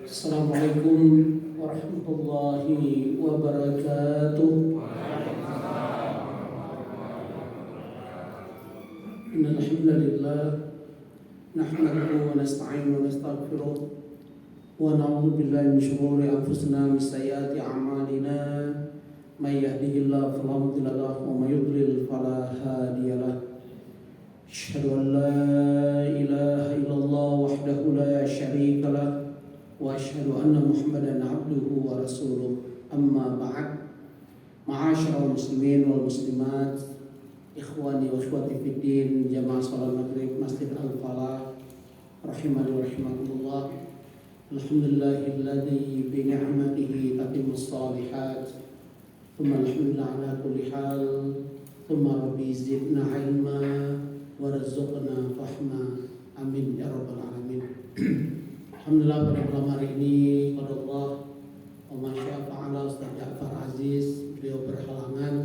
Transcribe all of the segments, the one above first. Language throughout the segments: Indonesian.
Assalamualaikum warahmatullahi wabarakatuh. Innal hamdalillah nahmaduhu wa nasta'inuhu wa nastaghfiruh wa na'udzu billahi min shururi anfusina wa min sayyiati a'malina. May yahdihillahu fala mudilla lahu wa may yudlil fala hadiya lahu. Asyhadu an la ilaha illallah wahdahu la syarika lahu wa asyhadu anna Muhammadan abduhu wa rasuluh. Amma ba'd. Ma'asyiral muslimin wal muslimat, ikhwani wa akhwati fid din, jamaah salat maghrib Masjid Al-Falah rahimani wa rahimakumullah. Alhamdulillahilladzi bi ni'matihi tatimmus shalihat. Tsumma alhamdulillah ala kulli hal. Tsumma rabbi zidna ilma warzuqna fahma. Amin ya rabbal alamin. Alhamdulillah pada malam hari ini kepada Allah wa masya fa'ala Ustaz Ja'far Aziz, beliau berhalangan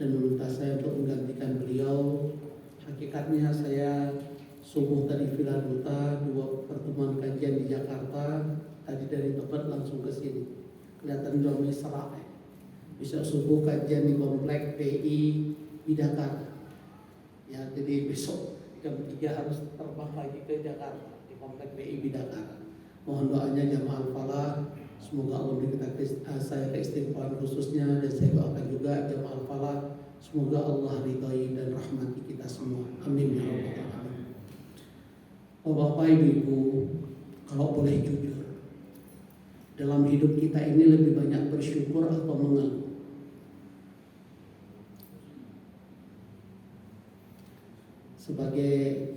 dan meminta saya untuk menggantikan beliau. Hakikatnya saya subuh tadi Villa Duta, 2 pertemuan kajian di Jakarta, tadi dari Tebet langsung ke sini. Kelihatan jauh mesra. Bisa subuh kajian di komplek PI Bidakara. Ya, jadi besok jam 3 harus terbang lagi ke Jakarta di komplek PI Bidakara. Mohon doanya jamaah Al-Falah, semoga Allah beri saya keistighfaran khususnya, dan saya doakan juga jamaah Al-Falah semoga Allah ridhai dan rahmati kita semua. Amin ya rabbal alamin. Bapak Ibu, kalau boleh jujur, dalam hidup kita ini lebih banyak bersyukur atau mengeluh? Sebagai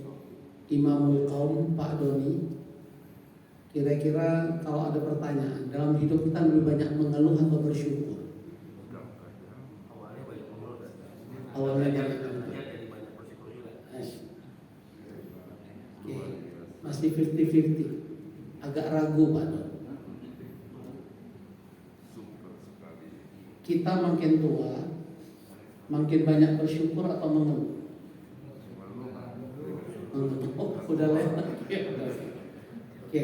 imamul qaum Pak Doni, kira-kira kalau ada pertanyaan, dalam hidup kita lebih banyak mengeluh atau bersyukur? Awalnya banyak bersyukur juga. Oke, masih 50-50. Agak ragu Pak Doni. Kita makin tua, makin banyak bersyukur atau mengeluh? Oh, udah lewat. Oke.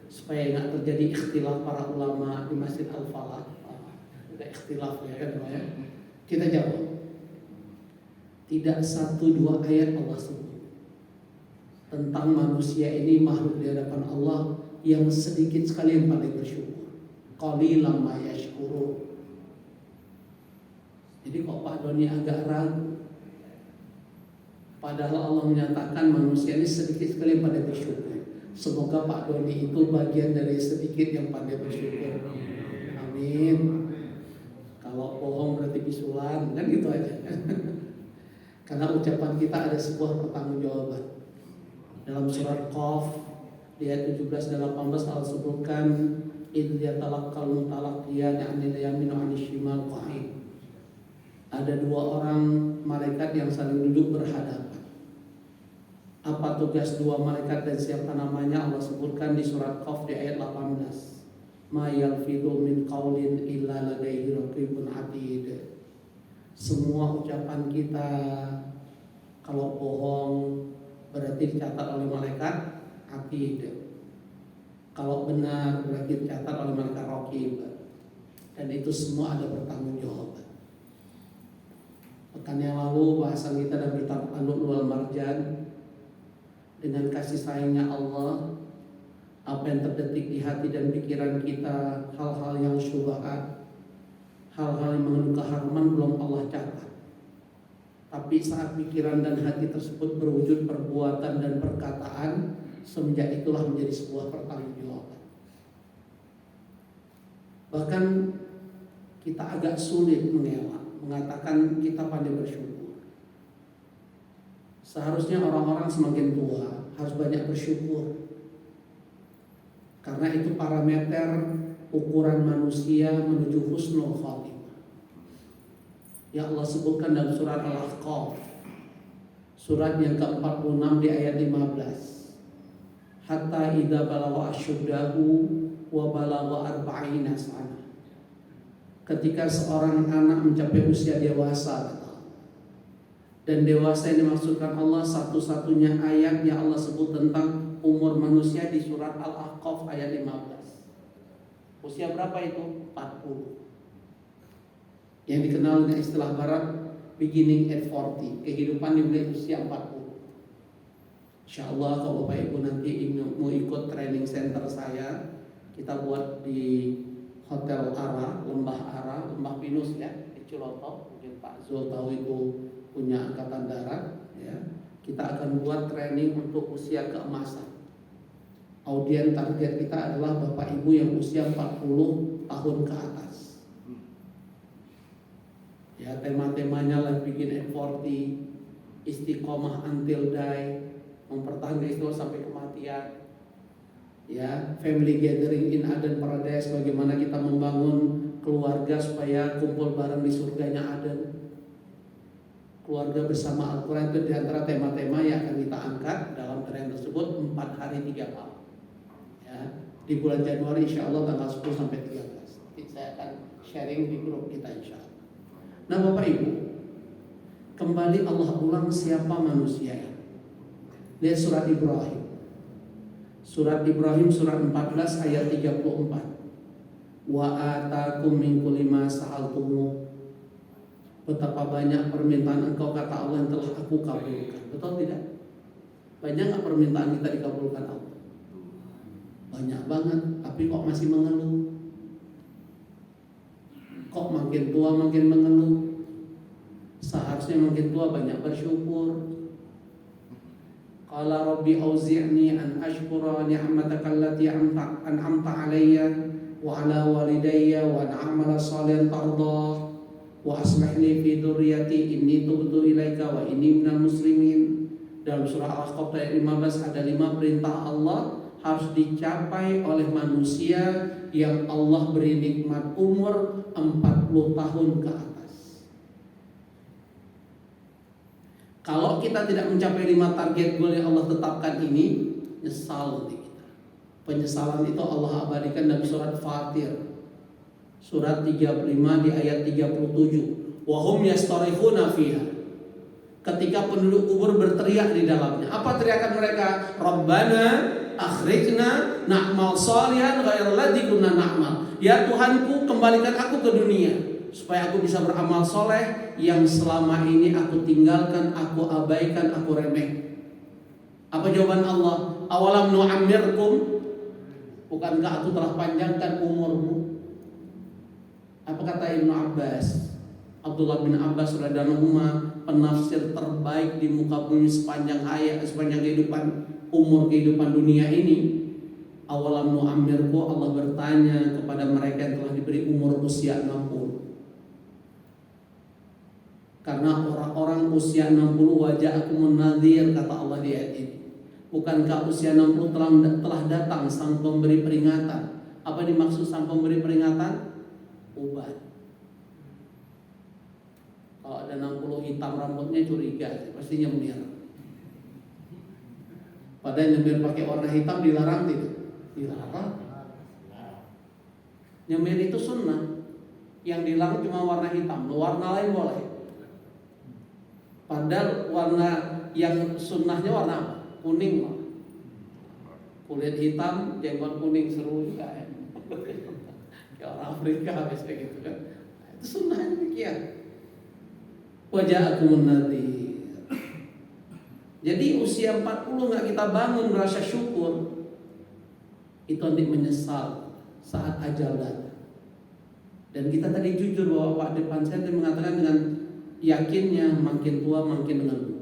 Supaya nggak terjadi ikhtilaf para ulama di Masjid Al-Falah. Udah ikhtilaf ya kan Pak ya. Kita jawab. Tidak 1-2 ayat Allah sebut tentang manusia ini makhluk di hadapan Allah yang sedikit sekali yang paling bersyukur. Qalilan ma yashkurun. Jadi kok Pak Doni agak ragu? Padahal Allah menyatakan manusia ini sedikit sekali yang pandai bersyukur. Semoga Pak Doni itu bagian dari sedikit yang pandai bersyukur. Amin. Kalau bohong berarti bisulan, kan gitu aja. Karena ucapan kita ada sebuah pertanggungjawaban. Dalam surat Qaf di ayat 17 dan 18 Allah sebutkan idz yatalaqqal mutalaqqiyan 'anil yamin wa 'anil shimal qa'id. Ada 2 orang malaikat yang saling duduk berhadapan. Apa tugas 2 malaikat dan siapa namanya Allah sebutkan di surat Qaf di ayat 18. Ma yalfidhu min qaulin illa ladaihi raqibun atid. Semua ucapan kita kalau bohong berarti dicatat oleh malaikat atid. Kalau benar berarti dicatat oleh malaikat raqib. Dan itu semua ada pertanggungjawaban. Pekan yang lalu bahasan kita dan kitab Al-Lu'lu' wal Marjan, dengan kasih sayangnya Allah, apa yang terdetik di hati dan pikiran kita, hal-hal yang syubhat, hal-hal yang mengandung keharuman belum Allah catat. Tapi saat pikiran dan hati tersebut berwujud perbuatan dan perkataan, semenjak itulah menjadi sebuah pertanggungjawaban. Bahkan kita agak sulit mengelak mengatakan kita pandai bersyukur. Seharusnya orang-orang semakin tua harus banyak bersyukur. Karena itu parameter ukuran manusia menuju husnul khatimah. Ya Allah sebutkan dalam surat Al-Ahqaf, surat yang ke-46 di ayat 15. Hatta idza balagha asyuddahu wa balagha arba'ina sana. Ketika seorang anak mencapai usia dewasa, Dan dewasa yang dimaksudkan Allah, satu-satunya ayat yang Allah sebut tentang umur manusia di surat Al-Ahqaf ayat 15. Usia berapa itu? 40. Yang dikenal dengan istilah barat beginning at 40. Kehidupan dimulai usia 40. Insya Allah kalau Bapak Ibu nanti mau ikut training center saya, kita buat di Hotel Ara, Lembah Pinus ya, di Ciloto. Mungkin Pak Zul tahu itu punya angkatan darat ya. Kita akan buat training untuk usia keemasan. Audien target kita adalah Bapak Ibu yang usia 40 tahun ke atas. Ya, tema-temanya like begin at 40, istiqomah until die, mempertahankan Islam sampai kematian. Ya, family gathering in Aden Paradise, bagaimana kita membangun keluarga supaya kumpul bareng di surganya Aden. Keluarga bersama Al-Quran itu diantara tema-tema yang akan kita angkat dalam training tersebut 4 hari 3 malam. Ya, di bulan Januari insya Allah tanggal 10 sampai 13. Nanti saya akan sharing di grup kita insya Allah. Nah Bapak Ibu, kembali Allah ulang siapa manusia. Lihat surat Ibrahim. Surat Ibrahim surat 14 ayat 34. Wa atakum min kulli ma sa'altumu. Betapa banyak permintaan engkau, kata Allah, yang telah aku kabulkan. Betul tidak? Banyak nggak permintaan kita dikabulkan Allah? Banyak banget, tapi kok masih mengeluh? Kok makin tua makin mengeluh? Seharusnya makin tua banyak bersyukur. Qala rabbi auzi'ni an ashkura ni'mataka allati an'amta alayya wa ala walidayya wa an a'mala shalihan tardah wa aslihni fi dzurriyyati inni tubtu ilaika wa inni minal muslimin. Dalam surah Al-Ahqaf ayat 15 ada 5 perintah Allah harus dicapai oleh manusia yang Allah beri nikmat umur 40 tahun ke atas. Kalau kita tidak mencapai 5 target goal yang Allah tetapkan ini, nyesal nanti kita. Penyesalan itu Allah abadikan dalam surat Fatir surat 35 di ayat 37. Wa hum yastarihuna fiha. Ketika penduduk kubur berteriak di dalamnya. Apa teriakan mereka? Rabbana akhrijna na'mal shalihan ghairal ladzi kunna na'mal. Ya Tuhanku, kembalikan aku ke dunia supaya aku bisa beramal soleh yang selama ini aku tinggalkan, aku abaikan, aku remeh. Apa jawaban Allah? Awalam nu'ammirkum? Bukankah aku telah panjangkan umurmu? Apa kata Ibnu Abbas? Abdullah bin Abbas radhiyallahu penafsir terbaik di muka bumi sepanjang kehidupan dunia ini. Awalam nu'ammirku, Allah bertanya kepada mereka yang telah diberi umur usia 60. Karena orang-orang usia 60 wajah aku menadhir, kata Allah di ayat ini. Bukankah usia 60 telah datang sang pemberi peringatan? Apa dimaksud sang pemberi peringatan? Ubat. Kalau ada 60 hitam rambutnya curiga, pasti nyemir. Padahal nyemir pakai warna hitam dilarang tidak? Dilarang. Nyemir itu sunnah. Yang dilarang cuma warna hitam, warna lain boleh. Padahal warna yang sunnahnya warna apa? Kuning lah. Kulit hitam, jenggot kuning, seru juga ya. Kayak orang Afrika habis kayak gitu kan. Itu sunnahnya demikian. Wajah aku menadhir. Jadi usia 40 nggak kita bangun rasa syukur, itu nanti menyesal saat ajal datang. Dan kita tadi jujur bahwa Pak Depan saya mengatakan dengan yakinnya makin tua makin mengeluh.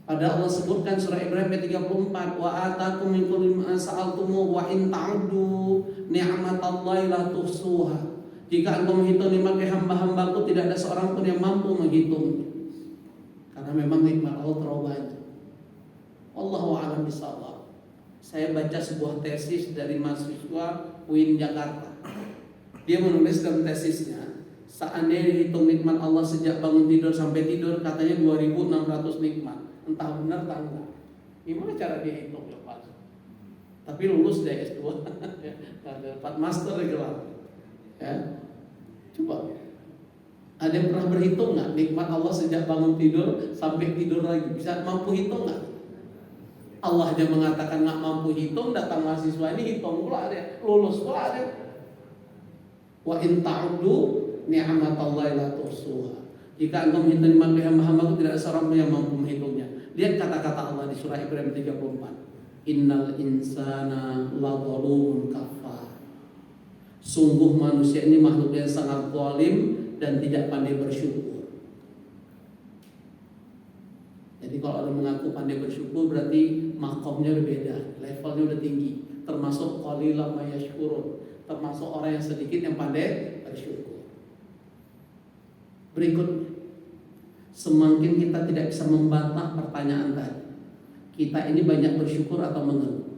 Padahal Allah sebutkan surah Ibrahim ayat 34, wa atakum min kulli ma sa'altumu wa in ta'uddu ni'matallahi la tuhsuha. Jika engkau menghitung nikmat hamba-hambaku, tidak ada seorang pun yang mampu menghitungnya. Karena memang nikmat Allah terlalu banyak. Wallahu a'lam bishawab. Saya baca sebuah tesis dari mahasiswa UIN Jakarta. Dia menulis dalam tesisnya, seandainya dihitung nikmat Allah sejak bangun tidur sampai tidur, katanya 2.600 nikmat. Entah benar entah enggak. Gimana cara dia hitung ya Pak? Tapi lulus dari S2, dapat master di gelar. Ya, coba. Ada yang pernah berhitung nggak nikmat Allah sejak bangun tidur sampai tidur lagi? Bisa mampu hitung nggak? Allah aja mengatakan nggak mampu hitung, datang mahasiswa ini hitung pula dia, lulus pula dia. Wa in ta'uddu ni'matallahi la tuhsuha. Jika engkau menghitung nikmat hamba-hambaku, tidak ada seorang yang mampu menghitungnya. Lihat kata-kata Allah di surah Ibrahim 34. Innal insana ladzalumun kafar. Sungguh manusia ini makhluk yang sangat zalim dan tidak pandai bersyukur. Jadi kalau orang mengaku pandai bersyukur berarti makomnya berbeda, levelnya udah tinggi. Termasuk qalilan ma yashkurun, termasuk orang yang sedikit yang pandai bersyukur. Berikutnya, semakin kita tidak bisa membantah pertanyaan tadi, kita ini banyak bersyukur atau mengeluh?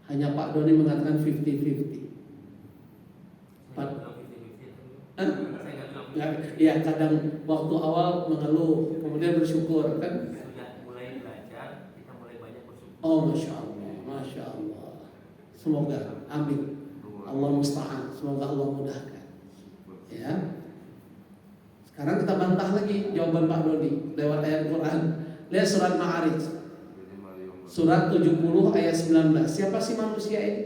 Hanya Pak Doni mengatakan 50-50. Ya, kadang waktu awal mengeluh, kemudian bersyukur kan? Sudah mulai belajar, kita mulai banyak bersyukur. Oh, masya Allah. Semoga, amin. Allah musta'an. Semoga Allah mudahkan. Ya. Sekarang kita bantah lagi jawaban Pak Doni lewat ayat Quran. Lihat surat Ma'arij, surat 70 ayat 19. Siapa sih manusia ini?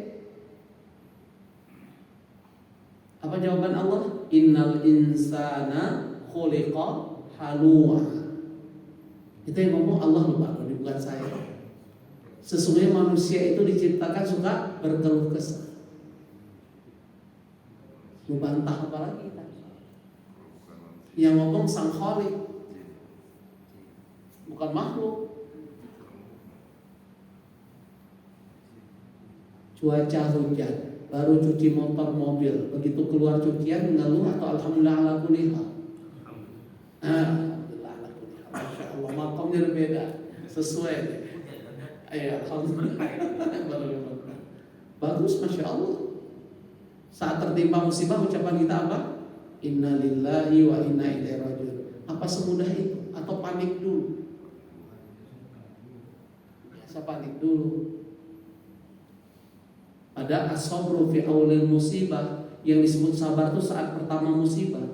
Apa jawaban Allah? Innal insana khuliqa halu'a. Itu yang ngomong Allah loh Pak Doni, bukan saya. Sesungguhnya manusia itu diciptakan suka berkeluh kesah. Mau bantah apa lagi kita? Yang ngomong Sang Khalik, bukan makhluk. Cuaca hujan, baru cuci motor mobil, begitu keluar cucian mengeluh atau alhamdulillah ala kulli hal. Alhamdulillah ala kulli hal. Masya Allah, makamnya berbeda, sesuai. Ayo, alhamdulillah. Bagus, masya Allah. Saat tertimpa musibah ucapan kita apa? Inna lillahi wa inna ilaihi rajiun. Apa semudah itu? Atau panik dulu? Biasa panik dulu. Ada as-sabru fi awalil musibah, yang disebut sabar itu saat pertama musibah.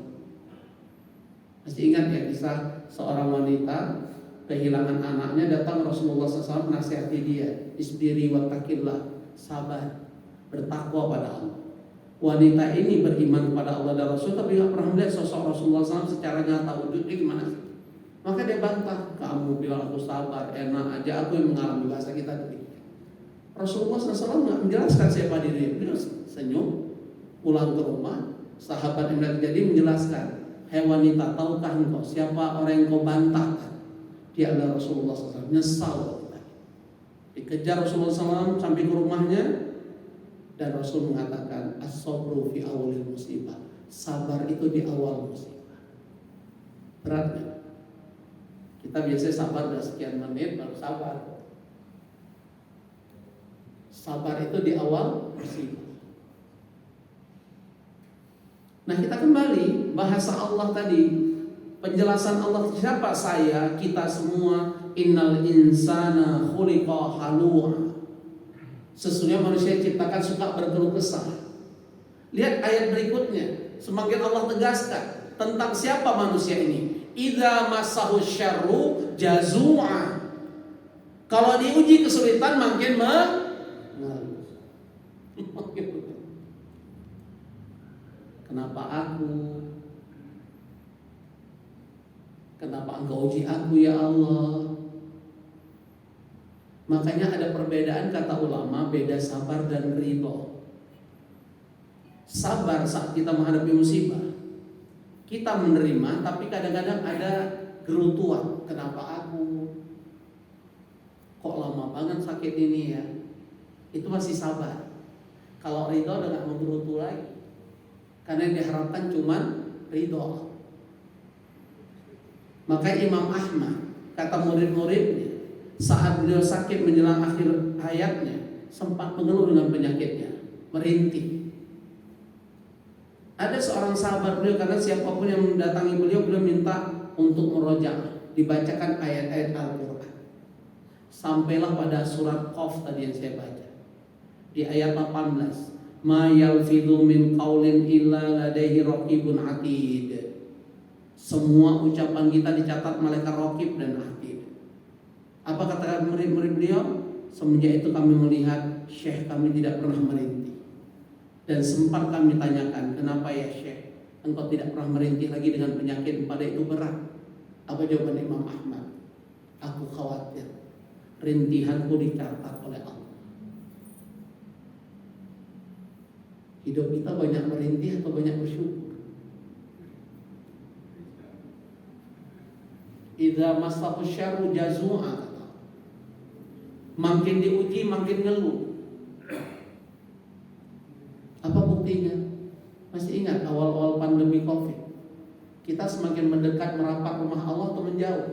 Masih ingat ya kisah seorang wanita kehilangan anaknya, datang Rasulullah SAW nasihati dia, isbiri wattaqillah, sabar, bertakwa pada Allah. Wanita ini beriman kepada Allah dan Rasul, tapi nggak pernah melihat sosok Rasulullah SAW secara nyata wujudnya gimana sih. Maka dia bantah, kamu bilang aku sabar, enak aja, aku yang mengalami, bahasa kita tadi. Rasulullah SAW nggak menjelaskan siapa diri, beliau senyum, pulang ke rumah. Sahabat yang jadi menjelaskan, hai wanita, tahukah engkau siapa orang yang kau bantahkan? Dia adalah Rasulullah SAW. Nyesal, dikejar Rasulullah SAW sampai ke rumahnya. Dan Rasul mengatakan as-sabru fi awalil musibah, sabar itu di awal musibah. Berat kan? Kita biasanya sabar udah sekian menit baru sabar. Sabar itu di awal musibah. Nah, kita kembali bahasa Allah tadi, penjelasan Allah, siapa saya, kita semua. Innal insana khuliqa halu'a. Sesungguhnya manusia diciptakan suka berkeluh kesah. Lihat ayat berikutnya, semakin Allah tegaskan tentang siapa manusia ini. Idza massahu syarru jazua. Kalau diuji kesulitan makin mengeluh. Kenapa aku? Kenapa engkau uji aku ya Allah? Makanya ada perbedaan kata ulama, beda sabar dan ridho. Sabar saat kita menghadapi musibah, kita menerima, tapi kadang-kadang ada gerutuan. Kenapa aku? Kok lama banget sakit ini ya? Itu masih sabar. Kalau ridho udah gak menggerutu lagi, karena yang diharapkan cuma ridho. Maka Imam Ahmad, kata murid-muridnya, saat beliau sakit menjelang akhir hayatnya, sempat mengeluh dengan penyakitnya, merintih. Ada seorang sahabat beliau, karena siapapun yang mendatangi beliau minta untuk merojaah, dibacakan ayat-ayat Al-Quran. Sampailah pada surat Qaf tadi yang saya baca, di ayat 18. Ma yalfidhu min qaulin illa ladaihi raqibun atid. Semua ucapan kita dicatat malaikat raqib dan atid. Apa kata murid-murid beliau? Semenjak itu kami melihat syekh kami tidak pernah merintih. Dan sempat kami tanyakan, kenapa ya syekh engkau tidak pernah merintih lagi dengan penyakit pada itu berat? Apa jawaban Imam Ahmad? Aku khawatir rintihanku dicatat oleh Allah. Hidup kita banyak merintih atau banyak bersyukur? Idza massahu syarru jazua. Makin diuji makin ngeluh. Apa buktinya? Masih ingat awal-awal pandemi Covid? Kita semakin mendekat merapat rumah Allah atau menjauh?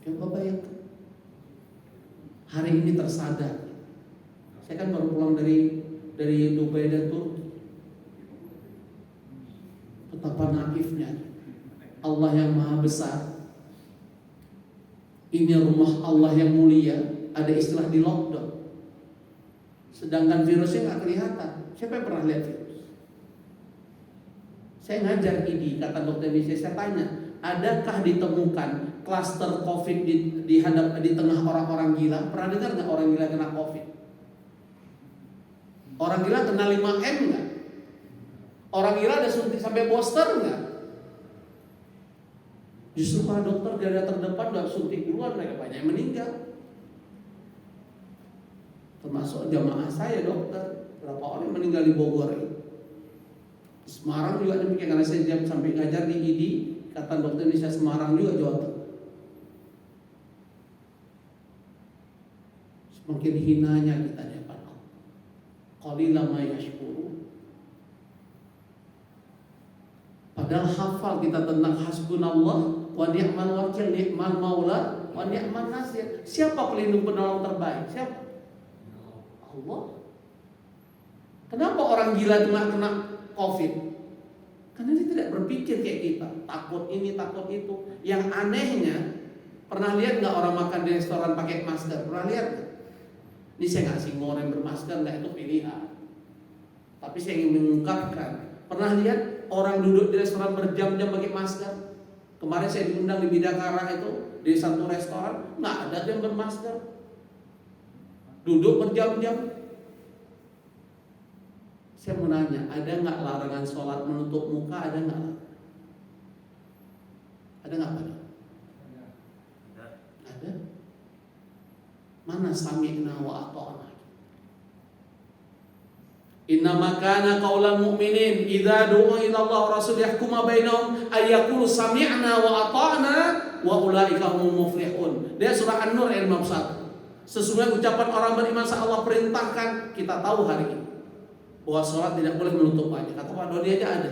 Coba bayangkan. Hari ini tersadar. Saya kan baru pulang dari Dubai dan Turki. Betapa naifnya Allah yang maha besar. Ini rumah Allah yang mulia. Ada istilah di lockdown. Sedangkan virusnya nggak kelihatan. Siapa yang pernah lihat virus? Saya ngajar ID, kata dokter Indonesia. Saya tanya, adakah ditemukan klaster COVID di tengah orang-orang gila? Pernah dengar nggak orang gila kena COVID? Orang gila kena 5M nggak? Orang gila ada suntik sampai booster nggak? Justru para dokter garda terdepan nggak suntik duluan, mereka banyak yang meninggal. Termasuk jamaah saya dokter, berapa orang yang meninggal di Bogor ini. Semarang juga demikian, karena saya sampai ngajar di ID, kata dokter Indonesia Semarang juga Jawa Tengah. Semakin hinanya kita di hadapan Allah. Qalilan ma yashkurun. Padahal hafal kita tentang hasbunallah wa ni'mal wakil, ni'mal maula wa ni'man nasir. Siapa pelindung penolong terbaik? Siapa? Allah. Kenapa orang gila itu nggak kena COVID? Karena dia tidak berpikir kayak kita, takut ini, takut itu. Yang anehnya, pernah lihat nggak orang makan di restoran pakai masker? Pernah lihat nggak? Ini saya nggak singgung orang bermasker, nggak, itu pilihan. Tapi saya ingin mengungkapkan, pernah lihat orang duduk di restoran berjam-jam pakai masker? Kemarin saya diundang di Bidakara itu, di satu restoran, nggak ada yang bermasker. Duduk berjam-jam. Saya mau nanya, ada nggak larangan sholat menutup muka? Ada nggak? Ada nggak Pak? Ada. Mana sami'na wa ata'na? Innama kana qaulal mu'minin idza du'u ila Allah wa rasul yahkuma bainahum ay yaqulu sami'na wa ata'na wa ulaika humul muflihun. Dia surah An-Nur ayat 51. Sesungguhnya ucapan orang beriman saat Allah perintahkan, kita tahu hari ini bahwa sholat tidak boleh menutup wajah. Kata Pak Dodi aja ada.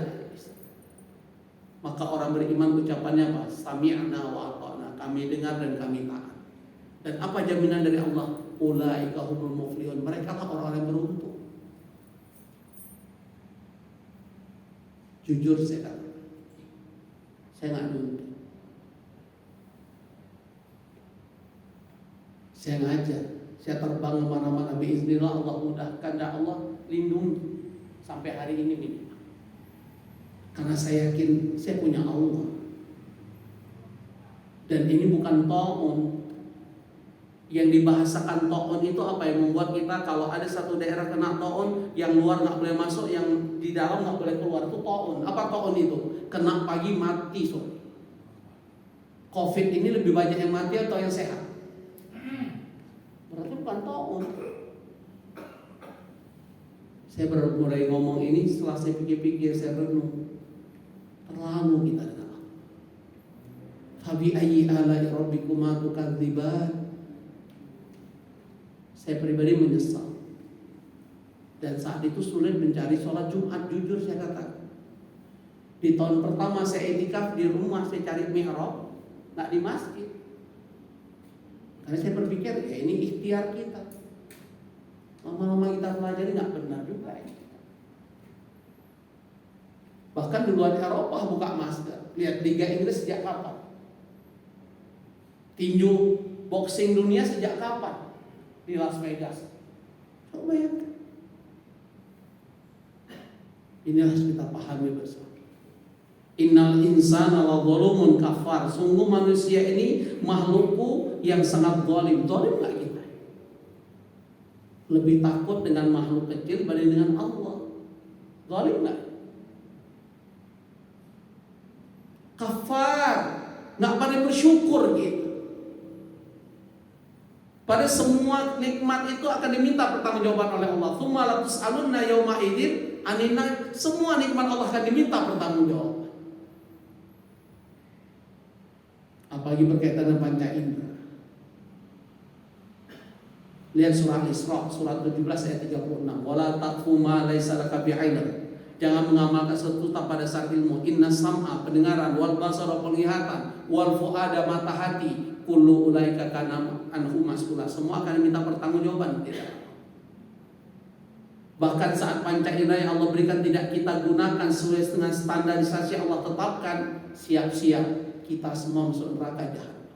Maka orang beriman ucapannya apa? Sami'na wa ata'na. Kami dengar dan kami taat. Dan apa jaminan dari Allah? Ulaika humul muflihun. Mereka lah orang-orang yang beruntung. Jujur saya katakan, saya nggak nuntut. Saya ngajar, saya terbang kemana-mana. Biiznillah Allah mudahkan dan Allah lindungi sampai hari ini minimal. Karena saya yakin saya punya Allah. Dan ini bukan ta'un. Yang dibahasakan ta'un itu apa yang membuat kita kalau ada satu daerah kena ta'un, yang luar nggak boleh masuk, yang di dalam nggak boleh keluar, itu ta'un. Apa ta'un itu? Kena pagi mati sore. Covid ini lebih banyak yang mati atau yang sehat? Berarti bukan ta'un. Saya baru mulai ngomong ini setelah saya pikir-pikir, saya renung. Terlalu kita dengar. Fabi ayyi ala'i rabbikuma tukadziban. Saya pribadi menyesal. Dan saat itu sulit mencari sholat Jumat, jujur saya katakan. Di tahun pertama saya itikaf di rumah, saya cari mihrab, nggak di masjid. Karena saya berpikir ya ini ikhtiar kita. Lama-lama kita pelajari nggak benar juga ya. Bahkan di luar Eropa buka masker. Lihat Liga Inggris sejak kapan? Tinju boxing dunia sejak kapan? Di Las Vegas. Kau bayangkan. Ini harus kita pahami bersama. Innal insana ladzalumun kafar. Sungguh manusia ini makhlukku yang sangat zalim. Zalim enggak kita? Lebih takut dengan makhluk kecil dibanding dengan Allah. Zalim enggak? Kafar, enggak pandai bersyukur gitu. Pada semua nikmat itu akan diminta pertanggungjawaban oleh Allah. Tsumma la tus'alunna yauma idzin anina. Semua nikmat Allah akan diminta pertanggungjawaban. Apalagi berkaitan dengan panca indera. Lihat surah Isra, surat 17 ayat 36. Wala taqfu ma laisa laka bi'ilm. Jangan mengamalkan sesuatu tanpa dasar ilmu. Inna sam'a, pendengaran, wal basara, penglihatan, wal fuada, mata hati, kullu ulaika kana anhu mas'ula. Semua akan diminta pertanggungjawaban. Tidak. Bahkan saat panca indera yang Allah berikan tidak kita gunakan sesuai dengan standarisasi yang Allah tetapkan, siap-siap kita semua masuk neraka jahanam.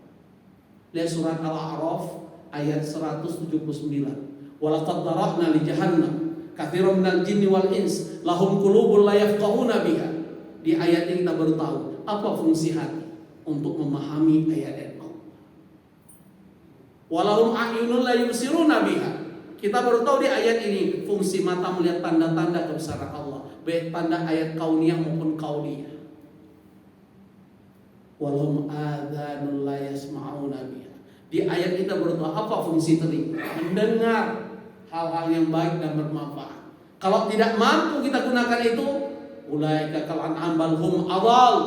Lihat surat Al-A'raf ayat 179. Walaqad darabna li jahannam katsiran minal jinni wal ins lahum qulubun la yafqahuna biha. Di ayat ini kita baru tahu apa fungsi hati untuk memahami ayat-ayat Allah. Walahum a'yunun la yubsiruna biha. Kita baru tahu di ayat ini fungsi mata melihat tanda-tanda kebesaran Allah, baik tanda ayat kauniyah maupun qauliyah. Walahum adhanul la yasma'una biha. Di ayat kita baru tahu apa fungsi telinga, mendengar hal-hal yang baik dan bermanfaat. Kalau tidak mampu kita gunakan itu, ulaika kal an'am bal hum adall.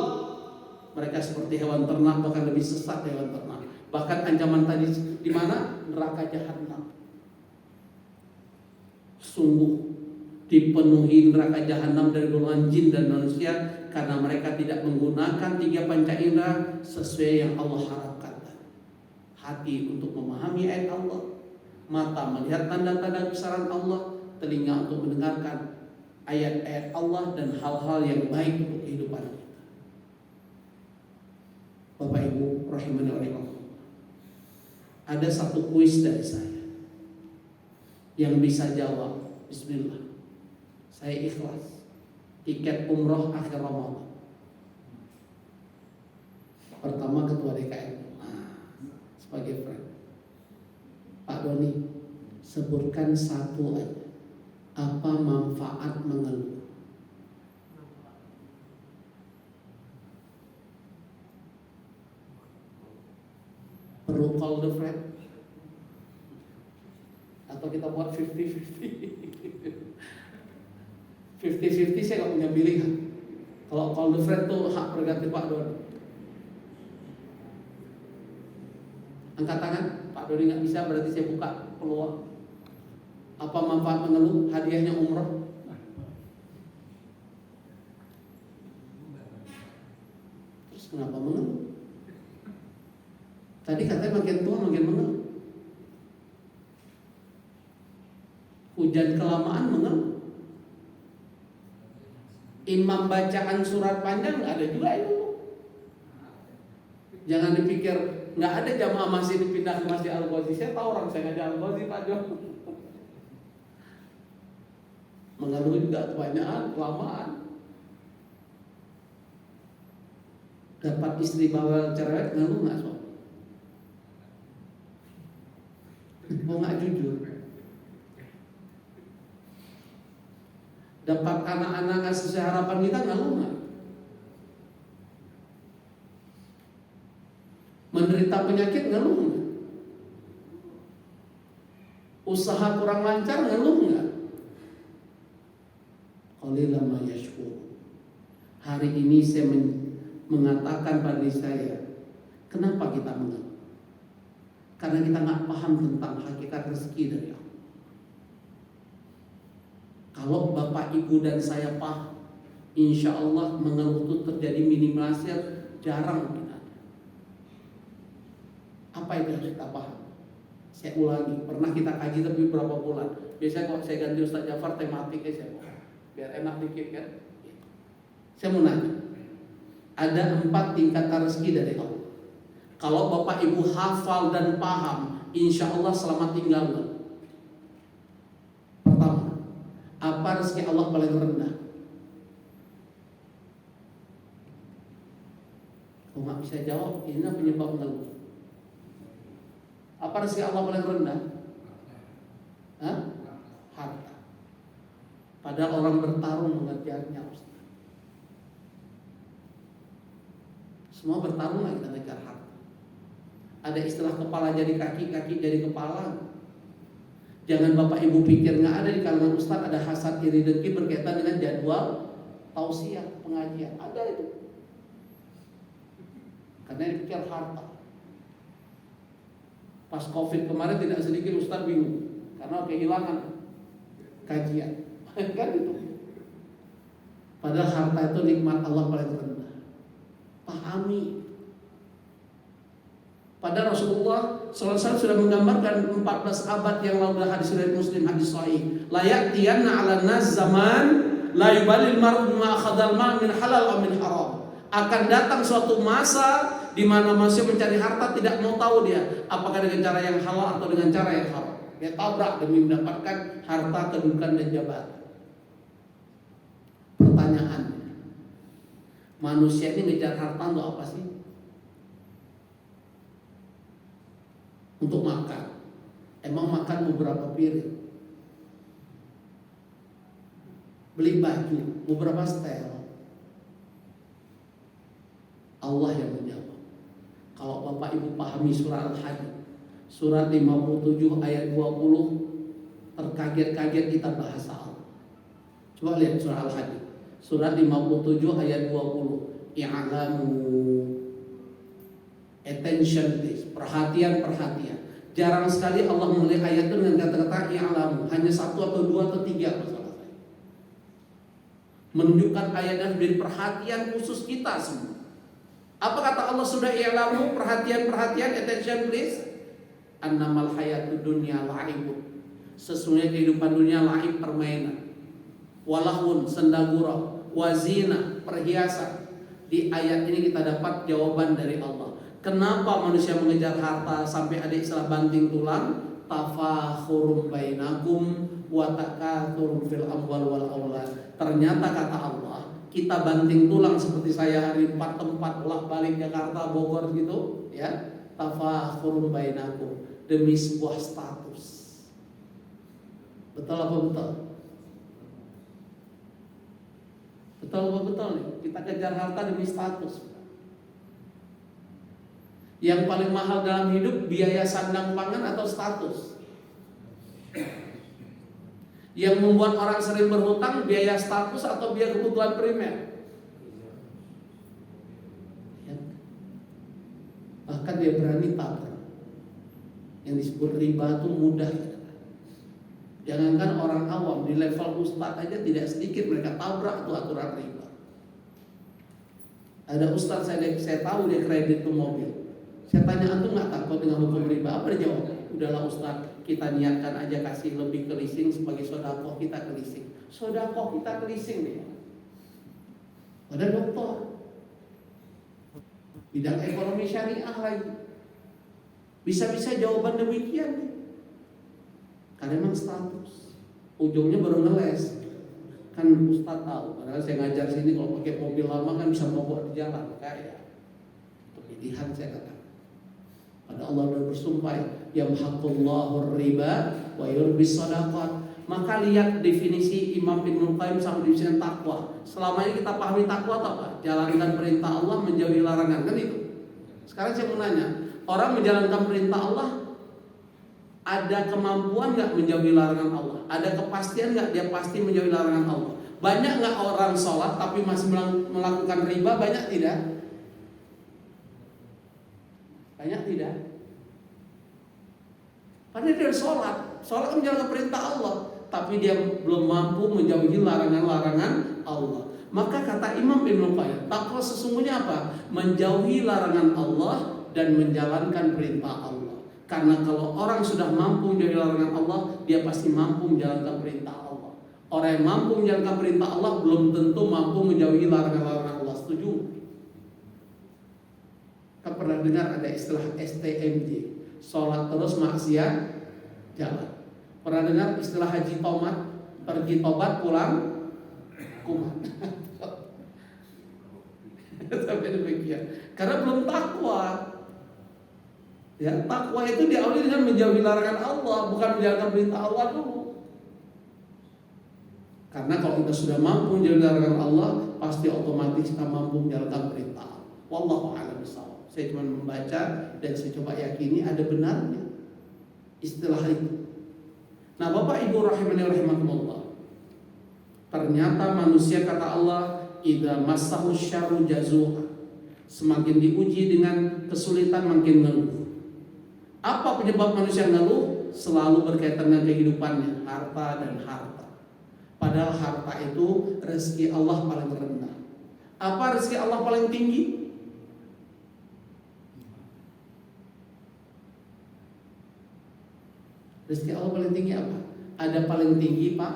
Mereka seperti hewan ternak, bahkan lebih sesat hewan ternak. Bahkan ancaman tadi di mana? Neraka jahanam. Sungguh dipenuhi neraka jahanam dari golongan jin dan manusia karena mereka tidak menggunakan 3 panca indera sesuai yang Allah harapkan. Hati untuk memahami ayat Allah, mata melihat tanda-tanda kebesaran Allah, telinga untuk mendengarkan ayat-ayat Allah dan hal-hal yang baik untuk kehidupan kita. Bapak Ibu rahimani Allah, ada satu kuis dari saya yang bisa jawab. Bismillah, saya ikhlas. Tiket umroh akhir Ramadan. Pertama ketua DKM sebagai friend. Pak Doni, sebutkan satu aja. Apa manfaat mengeluh? Perlu call the friend? Atau kita buat 50-50? 50-50 saya gak punya pilihan. Kalau call the friend tuh hak prerogatif Pak Doni. Angkat tangan, Pak Doni gak bisa, berarti saya buka peluang. Apa manfaat mengeluh? Hadiahnya umroh. Terus kenapa mengeluh? Tadi katanya makin tua makin mengeluh. Hujan kelamaan mengeluh. Imam bacaan surat panjang nggak ada juga itu. Jangan dipikir nggak ada jamaah masih dipindah ke Masjid Al-Ghazi. Saya tahu orang saya ngaji Al-Ghazi Pak Jo. Mengeluh juga kebanyakan, kelamaan. Dapat istri bawel cerewet ngeluh nggak sob? Mau nggak jujur? Dapat anak-anak nggak sesuai harapan kita ngeluh nggak? Menderita penyakit ngeluh nggak? Usaha kurang lancar ngeluh nggak? Qalilan ma yashkur. Hari ini saya mengatakan pada diri saya, kenapa kita mengeluh? Karena kita nggak paham tentang hakikat rezeki dari Allah. Kalau Bapak Ibu dan saya paham, insya Allah mengeluh itu terjadi minimalisir, jarang mungkin ada. Apa itu harus kita paham? Saya ulangi, pernah kita kaji tapi beberapa bulan. Biasanya kalau saya ganti Ustaz Jafar tematiknya saya mau, biar enak dikit kan. Saya mau nanya, ada 4 tingkatan rezeki dari Allah. Kalau Bapak Ibu hafal dan paham, insya Allah selamat tinggal. Apa rezeki Allah paling rendah? Kau nggak bisa jawab, ini penyebab ngeluh. Apa rezeki Allah paling rendah? Hah? Harta. Padahal orang bertarung mengejarnya, Ustaz. Semua bertarung lah kita ngejar harta. Ada istilah kepala jadi kaki, kaki jadi kepala. Jangan Bapak Ibu pikir nggak ada di kalangan Ustaz ada hasad iri dengki berkaitan dengan jadwal tausiah pengajian. Ada itu. Karena dipikir harta. Pas Covid kemarin tidak sedikit Ustaz bingung karena kehilangan kajian. Kan itu. Padahal harta itu nikmat Allah paling rendah. Pahami. Padahal Rasulullah SAW sudah menggambarkan 14 abad yang lalu dalam hadis riwayat Muslim, hadis sahih. La ya'tiyanna 'alan nas zaman la yubalil mar'u bima akhadhal ma' min halal aw min haram. Akan datang suatu masa di mana manusia mencari harta tidak mau tahu dia apakah dengan cara yang halal atau dengan cara yang haram. Dia tabrak demi mendapatkan harta, kedudukan dan jabatan. Pertanyaan, manusia ini ngejar harta untuk apa sih? Untuk makan. Emang makan beberapa piring? Beli baju, beberapa setel? Allah yang menjawab. Kalau Bapak Ibu pahami surah Al-Hadid, surat 57 ayat 20, terkaget-kaget kita bahasa Allah. Coba lihat surah Al-Hadid, surat 57 ayat 20. I'lamu, attention please, perhatian. Jarang sekali Allah memulai ayat itu dengan kata-kata i'lamu, hanya satu atau dua atau tiga masalah saya. Menunjukkan ayatnya menjadi perhatian khusus kita semua. Apa kata Allah sudah i'lamu, perhatian, attention please. Annamal hayatud dunya la'ibun. Sesungguhnya kehidupan dunia laib, permainan. Walahun, sendagurau, wazina, perhiasan. Di ayat ini kita dapat jawaban dari Allah. Kenapa manusia mengejar harta sampai ada istilah banting tulang? Tafakhurum bainakum wa takatsurum fil amwal wal aulad. Ternyata kata Allah, kita banting tulang seperti saya hari 4 tempat bolak-balik Jakarta, Bogor gitu, ya. Tafakhurum bainakum, demi sebuah status. Betul apa betul? Betul apa betul nih? Kita kejar harta demi status. Yang paling mahal dalam hidup biaya sandang pangan atau status? Yang membuat orang sering berhutang biaya status atau biaya kebutuhan primer? Ya. Bahkan dia berani tabrak. Yang disebut riba itu mudah. Jangankan orang awam, di level ustadz aja tidak sedikit mereka tabrak tuh aturan riba. Ada ustadz saya tahu dia kredit tuh mobil. Saya tanya, antum nggak takut dengan hukum riba? Apa dia jawab? Udahlah Ustaz, kita niatkan aja kasih lebih ke leasing sebagai sodakoh kita ke leasing. Sodakoh kita ke leasing nih. Ada dokter, bidang ekonomi syariah lagi. Bisa-bisa jawaban demikian nih. Karena memang status. Ujungnya baru ngeles. Kan Ustaz tahu, padahal saya ngajar sini kalau pakai mobil lama kan bisa mogok di jalan. Kayak pilihan saya katakan. Pada Allah sudah bersumpah, yamhaqullahu riba wa yurbis shadaqat. Maka lihat definisi Imam Ibnu Qayyim sama definisi takwa. Selama ini kita pahami takwa atau apa? Jalankan perintah Allah, menjauhi larangan, kan itu. Sekarang saya mau nanya, orang menjalankan perintah Allah ada kemampuan nggak menjauhi larangan Allah? Ada kepastian nggak dia pasti menjauhi larangan Allah? Banyak nggak orang sholat tapi masih melakukan riba? Banyak tidak? Banyak tidak? Karena dia sholat kan menjalankan perintah Allah, tapi dia belum mampu menjauhi larangan-larangan Allah. Maka kata Imam Ibnu Qayyim, takwa sesungguhnya apa? Menjauhi larangan Allah dan menjalankan perintah Allah. Karena kalau orang sudah mampu menjauhi larangan Allah, dia pasti mampu menjalankan perintah Allah. Orang yang mampu menjalankan perintah Allah belum tentu mampu menjauhi larangan-larangan Allah. Setuju? Kita pernah dengar ada istilah STMJ, sholat terus maksiat jalan. Pernah dengar istilah haji tomat, pergi tobat pulang kumat. Sampai demikian. Karena belum takwa. Ya, takwa itu diawali dengan menjauhi larangan Allah, bukan menjalankan perintah Allah dulu. Karena kalau kita sudah mampu menjauhi larangan Allah, pasti otomatis kita mampu menjalankan perintah Allah. Wallahu a'lam bishawab. Saya cuma membaca dan saya coba yakini ada benarnya istilah itu. Nah, Bapak Ibu rahimani rahimakumullah. Ternyata manusia, kata Allah, idza massahu syarru jazua. Semakin diuji dengan kesulitan makin ngeluh. Apa penyebab manusia ngeluh? Selalu berkaitan dengan kehidupannya, harta dan harta. Padahal harta itu rezeki Allah paling rendah. Apa rezeki Allah paling tinggi? Rezeki Allah paling tinggi apa? Ada paling tinggi, Pak.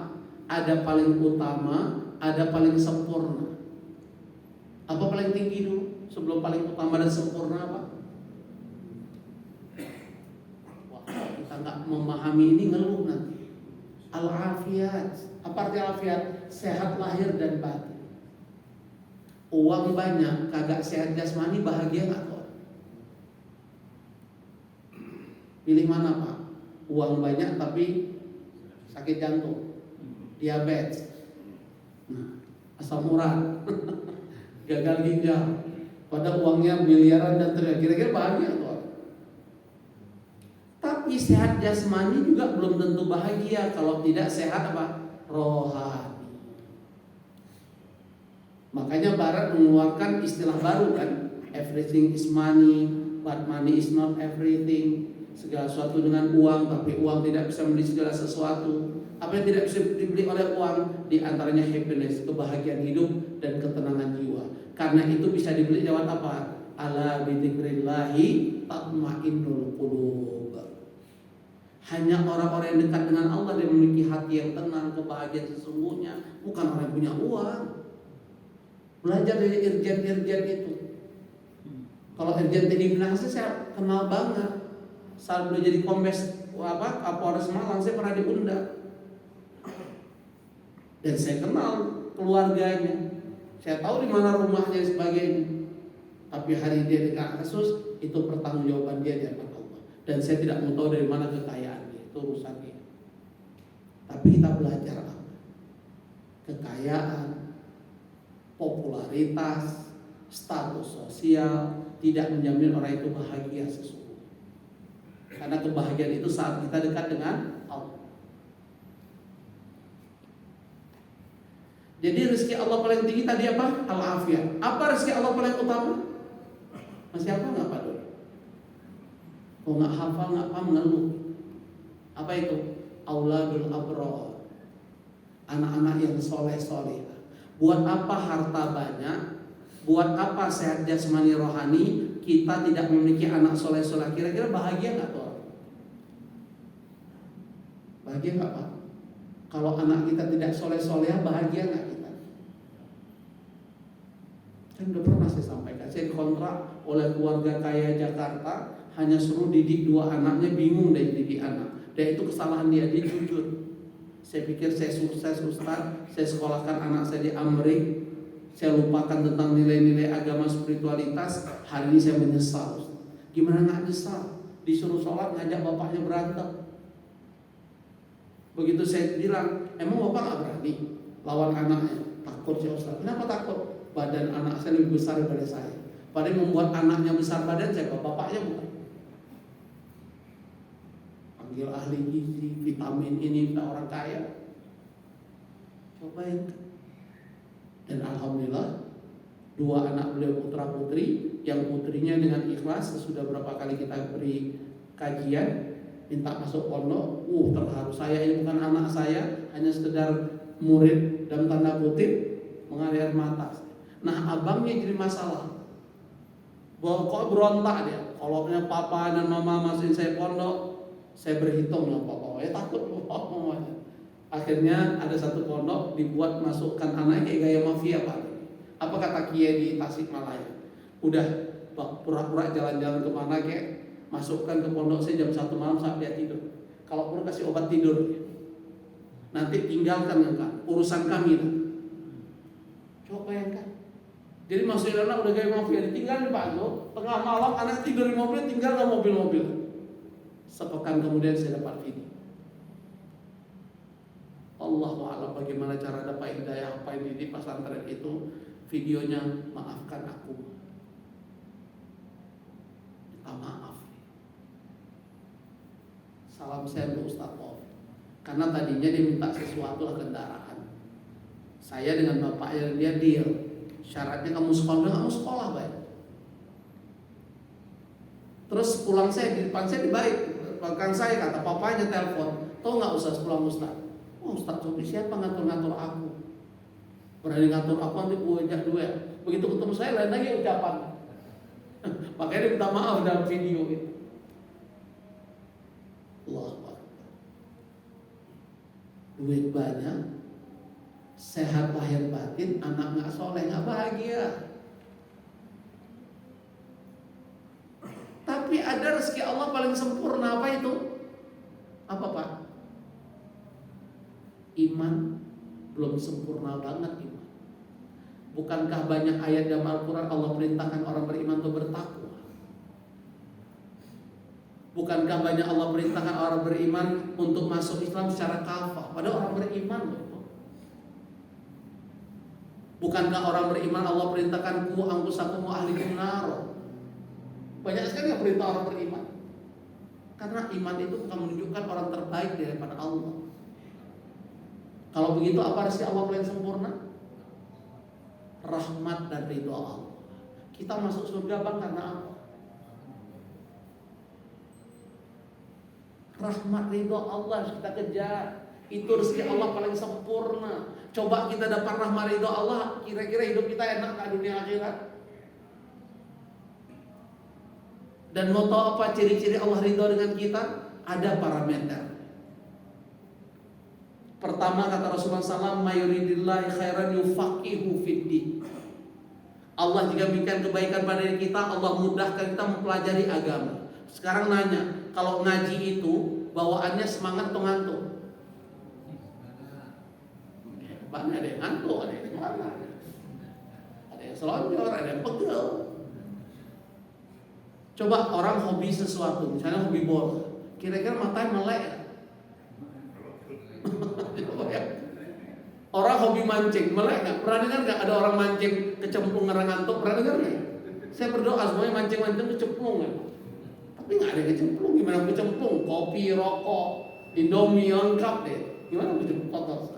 Ada paling utama, ada paling sempurna. Apa paling tinggi dulu? Sebelum paling utama dan sempurna apa? Wah, kita nggak memahami ini ngeluh nanti. Al-afiyat. Apa arti al-afiyat? Sehat lahir dan batin. Uang banyak, kagak sehat jasmani, bahagia nggak kok? Pilih mana, Pak? Uang banyak tapi sakit jantung, diabetes, asam urat, gagal ginjal, pada uangnya miliaran dan triliun. Kira-kira bahagia kok? Tapi sehat jasmani juga belum tentu bahagia kalau tidak sehat apa? Rohani. Makanya Barat mengeluarkan istilah baru kan, everything is money, but money is not everything. Segala sesuatu dengan uang, tapi uang tidak bisa membeli segala sesuatu. Apa yang tidak bisa dibeli oleh uang? Di antaranya happiness, kebahagiaan hidup dan ketenangan jiwa. Karena itu bisa dibeli lewat apa? Ala bidzikrillahi tatmainnul qulub. Hanya orang-orang yang dekat dengan Allah dan memiliki hati yang tenang, kebahagiaan sesungguhnya, bukan orang yang punya uang. Belajar dari irjen-irjen itu. Kalau Irjen Teddy Minahasa saya kenal banget. Saat beliau jadi kombes Kapolres Malang, saya pernah diundang dan saya kenal keluarganya, saya tahu di mana rumahnya dan sebagainya. Tapi hari dia dikena kasus, itu pertanggungjawaban dia di hadapan Allah. Dan saya tidak mau tahu dari mana kekayaannya, itu urusan dia. Tapi kita belajar apa? Kekayaan, popularitas, status sosial tidak menjamin orang itu bahagia sesungguhnya. Karena kebahagiaan itu saat kita dekat dengan Allah. Jadi rezeki Allah paling tinggi tadi apa? Al-afiyah. Apa rezeki Allah paling utama? Masih hafal nggak Pak Doi? Kalau nggak hafal nggak paham ngeluh. Apa itu? Auladul abrar. Anak-anak yang soleh-soleh. Buat apa harta banyak? Buat apa sehat jasmani rohani? Kita tidak memiliki anak soleh-soleh. Kira-kira bahagia nggak tuh? Bahagia nggak Pak? Kalau anak kita tidak soleh-soleh, bahagia nggak kita? Kan udah pernah saya sampaikan, saya dikontrak oleh keluarga kaya Jakarta, hanya suruh didik 2 anaknya, bingung dari didik anak. Dan itu kesalahan dia jujur. Saya pikir saya sukses Ustaz, saya sekolahkan anak saya di Amerika, saya lupakan tentang nilai-nilai agama spiritualitas. Hari ini saya menyesal Ustaz. Gimana nggak nyesal? Disuruh sholat ngajak bapaknya berantem. Begitu saya bilang, emang bapak nggak berani lawan anaknya? Takut ya Ustaz. Kenapa takut? Badan anak saya lebih besar daripada saya. Padahal membuat anaknya besar badan saya, bapaknya bukan. Panggil ahli gizi, vitamin ini, kita orang kaya. Cobain. Dan alhamdulillah 2 anak beliau putra putri, yang putrinya dengan ikhlas sesudah berapa kali kita beri kajian, minta masuk pondok, terharu. Saya ini bukan anak saya, hanya sekedar murid dalam tanda kutip, mengalir mata. Nah abangnya jadi masalah, kok berontak dia. Kalau papa dan mama masukin saya pondok, saya berhitung lah pokoknya, takut pokoknya. Akhirnya ada satu pondok dibuat masukkan anaknya kayak gaya mafia Pak. Apa kata Kiai di Tasikmalaya? Udah pura-pura jalan-jalan kemana kayak, masukkan ke pondok saya jam 1 malam sampai dia tidur. Kalau perlu kasih obat tidur. nanti tinggalkan engkau, urusan kami lah. Coba bayangkan. Jadi maksudnya anak udah gaya mafia, ditinggal di Pak Jo, tengah malam anak tidur di mobil, tinggal ke mobil-mobil. Sepekan kemudian saya dapat video. Allahu a'lam bagaimana cara dapat hidayah apa ini di pesantren itu. Videonya, maafkan aku, minta maaf. Salam saya untuk Ustaz Taufik. Karena tadinya dia minta sesuatu lah, kendaraan. Saya dengan bapaknya dia deal. Syaratnya kamu sekolah baik. Terus pulang saya di depan saya dibaik. Bahkan saya kata papanya telepon, tahu nggak Ustaz pulang Ustaz? Oh Ustaz Sofi siapa ngatur-ngatur aku? Berani ngatur aku nanti gue ajak duet. Begitu ketemu saya lain lagi ucapan. Makanya dia minta maaf dalam video itu. Allahu Akbar. Duit banyak, sehat lahir batin, anak nggak soleh nggak bahagia. Tapi ada rezeki Allah paling sempurna, apa itu? Apa Pak? Iman belum sempurna banget iman. Bukankah banyak ayat dalam Al-Quran Allah perintahkan orang beriman untuk bertakwa? Bukankah banyak Allah perintahkan orang beriman untuk masuk Islam secara kafah? Padahal orang beriman loh. Bukankah orang beriman Allah perintahkan ku angkusakum wa ahlikum nar? Banyak sekali yang perintah orang beriman. Karena iman itu bukan menunjukkan orang terbaik daripada Allah. Kalau begitu apa rezeki Allah paling sempurna? Rahmat dan ridho Allah. Kita masuk surga Bang karena apa? Rahmat ridho Allah harus kita kejar. Itu rezeki Allah paling sempurna. Coba kita dapat rahmat ridho Allah, kira-kira hidup kita enak ke dunia akhirat? Dan mau tahu apa ciri-ciri Allah ridho dengan kita? Ada parameter. Pertama kata Rasulullah SAW, mayuridillahi khairan yufaqihu fiddin. Allah jika berikan kebaikan pada diri kita, Allah mudahkan kita mempelajari agama. Sekarang nanya, kalau ngaji itu bawaannya semangat atau ngantuk? Banyak ada yang ngantuk, ada yang semangat, ada yang selonjor, ada yang pegel. Coba orang hobi sesuatu, misalnya hobi bola, kira-kira matanya melek. Orang hobi mancing, melek nggak? Pernah dengar nggak ada orang mancing kecemplung ngerang ngantuk? Pernah dengar nggak? Saya berdoa semuanya mancing-mancing kecemplung ya. Tapi nggak ada yang kecemplung. Gimana kecemplung? Kopi, rokok, Indomie lengkap deh. Gimana kecemplung? Kotor.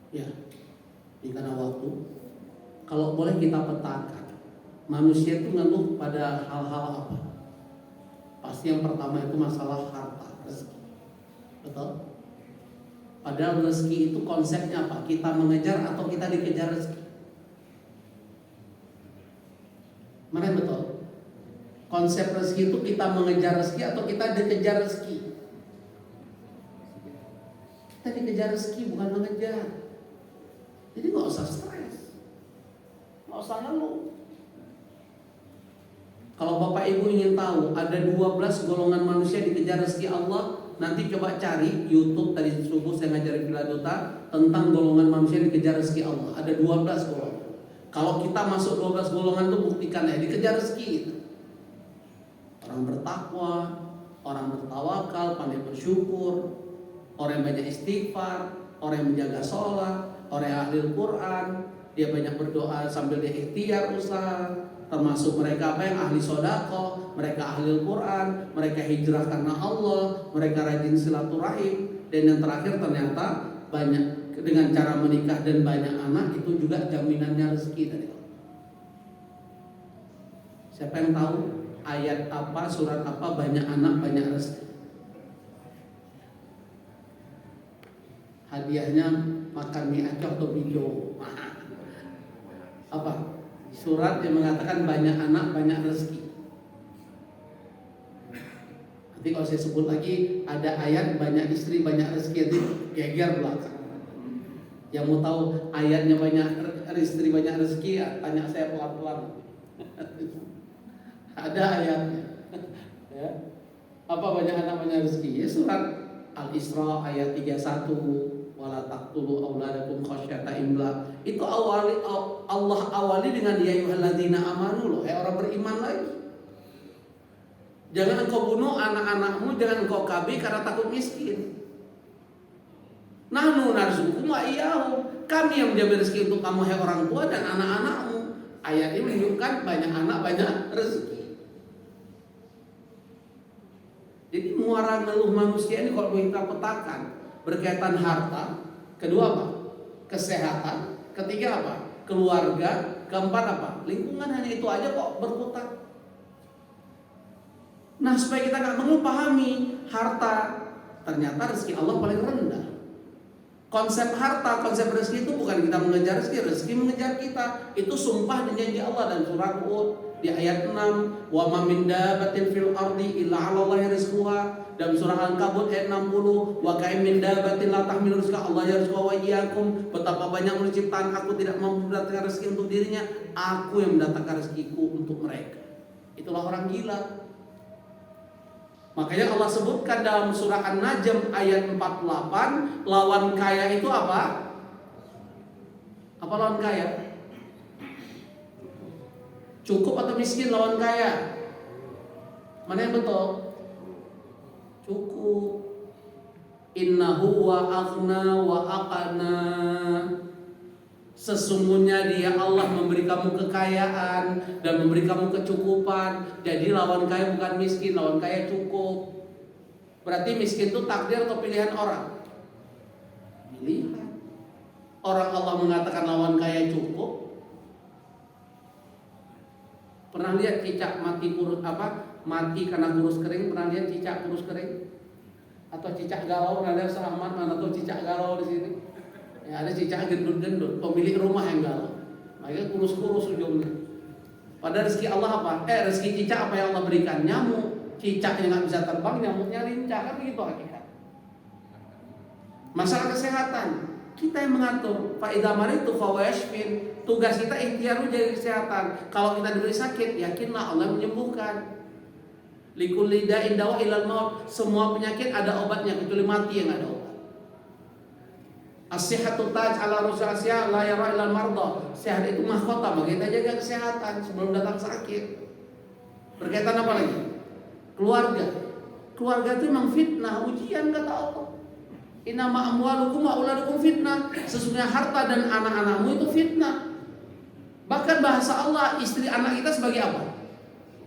Ya, karena waktu. Kalau boleh kita petakan, manusia itu ngeluh pada hal-hal apa? Pasti yang pertama itu masalah harta, rezeki. Betul? Padahal rezeki itu konsepnya apa? Kita mengejar atau kita dikejar rezeki? Mana yang betul? Konsep rezeki itu kita mengejar rezeki atau kita dikejar rezeki? Kita dikejar rezeki, bukan mengejar. Jadi nggak usah stres, nggak usah ngeluh. Kalau Bapak Ibu ingin tahu ada 12 golongan manusia dikejar rezeki Allah, nanti coba cari YouTube, tadi subuh saya ngajarin Filaduta tentang golongan manusia dikejar rezeki Allah. Ada 12 golongan. Kalau kita masuk 12 golongan itu buktikan ya dikejar rezeki itu. Orang bertakwa, orang bertawakal, pandai bersyukur, orang yang banyak istighfar, orang yang menjaga sholat, orang yang ahli Al-Quran, dia banyak berdoa sambil dia ikhtiar usaha. Termasuk mereka apa yang ahli sodako, mereka ahli Al-Quran, mereka hijrah karena Allah, mereka rajin silaturahim, dan yang terakhir ternyata banyak dengan cara menikah dan banyak anak itu juga jaminannya rezeki dari Allah. Siapa yang tahu ayat apa, surat apa banyak anak banyak rezeki? Hadiahnya makan mie aceh atau bijo. Apa? Surat yang mengatakan banyak anak banyak rezeki. Nanti kalau saya sebut lagi ada ayat banyak istri banyak rezeki, itu geger belakang. Yang mau tahu ayatnya banyak istri banyak rezeki ya, tanya saya pelan-pelan. Ada ayatnya. Ya. Apa banyak anak banyak rezeki? Ya surat Al-Isra ayat 31. Wala taqtulu auladakum khasyata imlaq. Itu Allah awali dengan ya ayyuhalladzina amanu loh, orang beriman lagi. Jangan engkau bunuh anak-anakmu, jangan engkau KB karena takut miskin. Nahnu narzuqukum wa iyyahum. Kami yang menjamin rezeki untuk kamu hai orang tua dan anak-anakmu. Ayat ini menunjukkan banyak anak banyak rezeki. Jadi muara ngeluh manusia ini kalau kita petakan berkaitan harta, kedua apa? Kesehatan, ketiga apa? Keluarga, keempat apa? Lingkungan, hanya itu aja kok berputar. Nah supaya kita nggak mengupahami harta, ternyata rezeki Allah paling rendah. Konsep harta, konsep rezeki itu bukan kita mengejar rezeki, rezeki mengejar kita. Itu sumpah dan janji Allah dan surah Hud di ayat 6, wa ma min dabatin fil ardi illa 'ala Allahi rizquha. Dalam surah Al-Ankabut ayat 60, wa ka'im min dabatin la tahmilu rizqa Allah yarzuquha wa iyyakum. Betapa banyak menurut ciptaan aku tidak mampu mendatangkan rezeki untuk dirinya, aku yang mendatangkan rezekiku untuk mereka. Itulah orang gila. Makanya Allah sebutkan dalam surah An-Najm ayat 48, lawan kaya itu apa? Apa lawan kaya? Cukup atau miskin lawan kaya? Mana yang betul? Cukup. Innahu wa aghna wa aqna. Sesungguhnya dia Allah memberi kamu kekayaan dan memberi kamu kecukupan. Jadi lawan kaya bukan miskin, lawan kaya cukup. Berarti miskin itu takdir atau pilihan orang? Pilihan. Orang Allah mengatakan lawan kaya cukup. Pernah lihat cicak mati kurus apa? Mati karena kurus kering? Pernah lihat cicak kurus kering? Atau cicak galau? Pernah lihat Selamat mana tuh cicak galau di sini? Ya, ada cicak gendut-gendut, pemilik rumah yang galau. Makanya kurus-kurus ujungnya. Pada rezeki Allah apa? Rezeki cicak apa yang Allah berikan? Nyamuk. Cicak yang nggak bisa terbang, nyamuknya lincah, kan begitu hakikat. Masalah kesehatan, kita yang mengatur. Fa idza maritu fa huwa yashfin. Tugas kita ikhtiar menjaga kesehatan. Kalau kita diberi sakit, yakinlah Allah menyembuhkan. Likulli da'in dawa ilal maut. Semua penyakit ada obatnya kecuali mati yang ada obat. As-sihhatu taj ala rusul asya la yara ilal marda. Sehat itu mahkota, maka kita jaga kesehatan sebelum datang sakit. Berkaitan apa lagi? Keluarga. Keluarga itu memang fitnah, ujian kata Allah. Innama amwalukum wa auladukum fitnah. Sesungguhnya harta dan anak-anakmu itu fitnah. Bahkan bahasa Allah istri anak kita sebagai apa?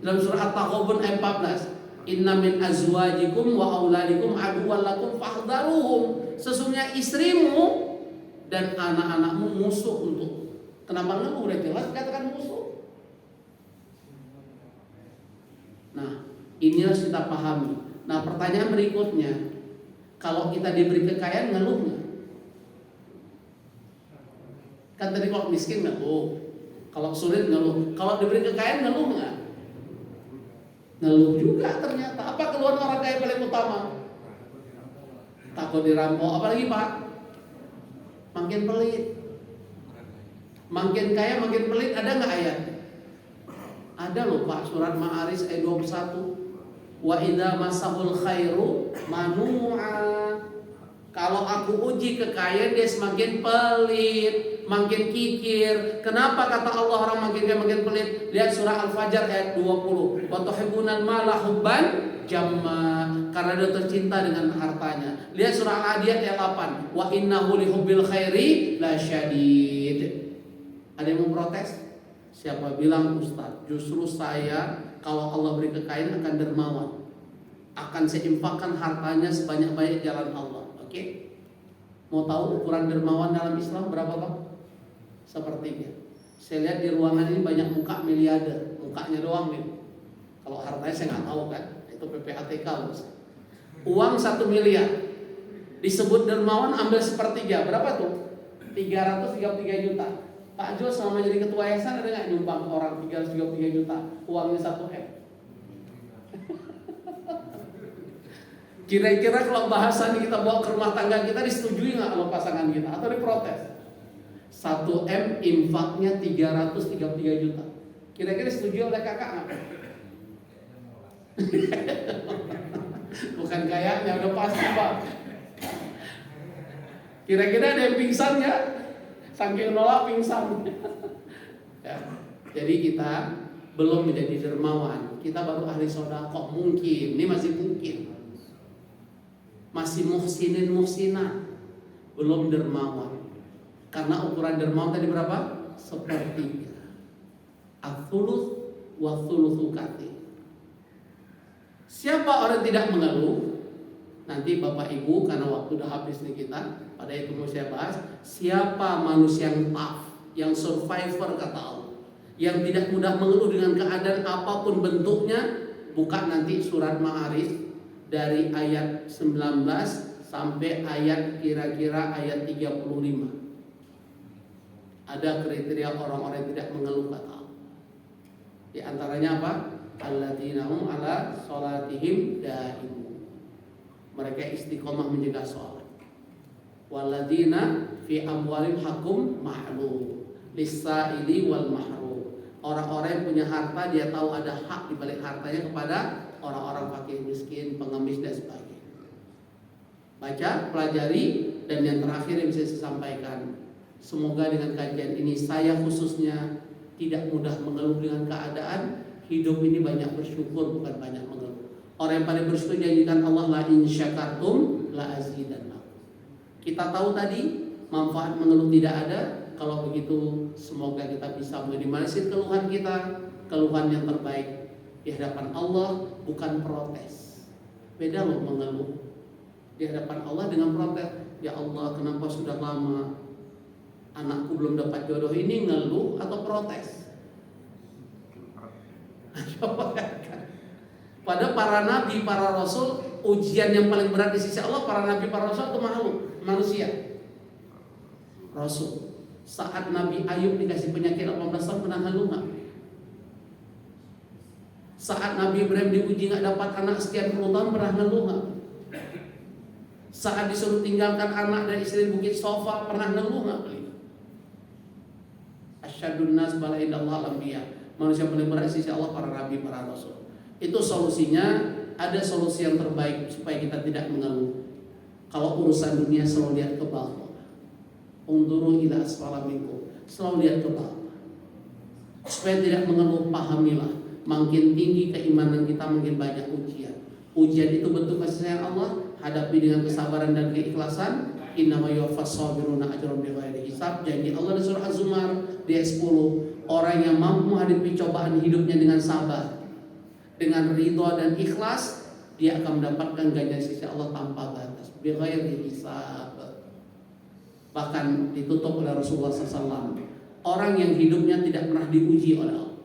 Dalam surah At-Taghabun ayat 14. Inna min azwajikum wa auladikum aduwwan lakum fahdharuhum. Sesungguhnya istrimu dan anak-anakmu musuh untuk. Kenapa ngeluh? Udah jelas katakan musuh. Nah, ini harus kita pahami. Nah, pertanyaan berikutnya, kalau kita diberi kekayaan ngeluh nggak? Kan tadi kalau miskin ngeluh, kalau sulit ngeluh, kalau diberi kekayaan ngeluh nggak? Ngeluh juga ternyata. Apa keluhan orang kaya paling utama? Takut dirampok. Apalagi Pak? Makin pelit. Makin kaya makin pelit. Ada nggak ayat? Ada loh Pak, surat Ma'arij ayat 21. Wa idza masahul khairu manu'a. Kalau aku uji kekayaan dia semakin pelit, makin kikir. Kenapa kata Allah orang makin kaya makin pelit? Lihat surah Al-Fajr ayat 20. Wa tuhibbunal mala hubban jamma. Karena dia tercinta dengan hartanya. Lihat surah Al-Adiyat ayat 8. Wa innahu lihubbil khairi lasyadid. Ada yang mau protes? Siapa bilang Ustaz? Justru saya kalau Allah beri kekayaan akan dermawan. Akan saya infakkan hartanya sebanyak-banyak jalan Allah. Oke? Mau tahu ukuran dermawan dalam Islam berapa Pak? Sepertiga. Saya lihat di ruangan ini banyak muka miliarder, mukanya doang nih. Kalau hartanya saya nggak tahu kan, itu PPATK loh. Uang 1 miliar disebut dermawan, ambil sepertiga, berapa tuh? 333 juta. Pak Jo selama jadi ketua yayasan ada nggak nyumbang orang 333 juta, uangnya 1 M? Kira-kira kalau bahasan kita bawa ke rumah tangga kita disetujui nggak oleh pasangan kita atau diprotes? 1 M infaknya 333 juta. Kira-kira disetujui oleh kakak nggak? Bukan kayaknya, udah pasti Pak. Kira-kira ada yang pingsan ya? Saking nolak pingsan. Ya. Jadi kita belum menjadi dermawan. Kita baru ahli sedekah mungkin. Ini masih mungkin. Masih muhsinin muhsinat, belum dermawan. Karena ukuran dermawan tadi berapa? Sepertiga. Ats-tsuluts wa tsulutsu katsir. Siapa orang tidak mengeluh? Nanti Bapak Ibu karena waktu udah habis nih kita, pada itu mau saya bahas siapa manusia yang tough, yang survivor kata Allah, yang tidak mudah mengeluh dengan keadaan apapun bentuknya. Buka nanti surat Ma'arij dari ayat 19 sampai ayat kira-kira ayat 35. Ada kriteria orang-orang yang tidak mengeluh kata Allah. Di antaranya apa? Alladzina hum ala sholatihim daimun. Mereka istiqomah menjaga sholat. Walladzina fi amwalihim haqqum ma'lum lis-sa'ili wal mahrum. Orang-orang yang punya harta dia tahu ada hak di balik hartanya kepada orang-orang fakir miskin, pengemis dan sebagainya. Baca, pelajari, dan yang terakhir yang bisa saya sampaikan, semoga dengan kajian ini saya khususnya tidak mudah mengeluh dengan keadaan hidup ini, banyak bersyukur bukan banyak mengeluh. Orang yang paling bersyukur janjikan Allah la in syakartum la azidannakum. Kita tahu tadi manfaat mengeluh tidak ada. Kalau begitu semoga kita bisa meminimalisir keluhan kita, keluhan yang terbaik di hadapan Allah, bukan protes. Beda loh mengeluh di hadapan Allah dengan protes. Ya Allah, kenapa sudah lama anakku belum dapat jodoh? Ini ngeluh atau protes? Pada para nabi, para rasul, ujian yang paling berat di sisi Allah para nabi, para rasul atau makhluk manusia? Rasul. Saat Nabi Ayub dikasih penyakit 18 tahun pernah ngeluh nggak? Saat Nabi Ibrahim diuji nggak dapat anak sekian puluh tahun pernah ngeluh nggak? Saat disuruh tinggalkan anak dan istri di Bukit Sofa pernah ngeluh nggak? Asyadun nas bala'idallah al-anbiya. Manusia paling berat di sisi Allah para nabi, para rasul. Itu solusinya. Ada solusi yang terbaik supaya kita tidak mengeluh. Kalau urusan dunia selalu lihat ke bawah. Unduru ila asfala minkum. Selalu lihat ke bawah. Supaya tidak mengeluh, pahamilah. Makin tinggi keimanan kita, makin banyak ujian. Ujian itu bentuk kasih sayang Allah. Hadapi dengan kesabaran dan keikhlasan. Innama yuwaffas sabiruna ajrahum bighairi hisab. Janji Allah di surah Az-Zumar di ayat 10. Orang yang mampu menghadapi cobaan hidupnya dengan sabar, dengan ridha dan ikhlas, dia akan mendapatkan ganjaran sisi Allah tanpa batas. Bighairi hisab. Bahkan ditutup oleh Rasulullah SAW. Orang yang hidupnya tidak pernah diuji oleh Allah,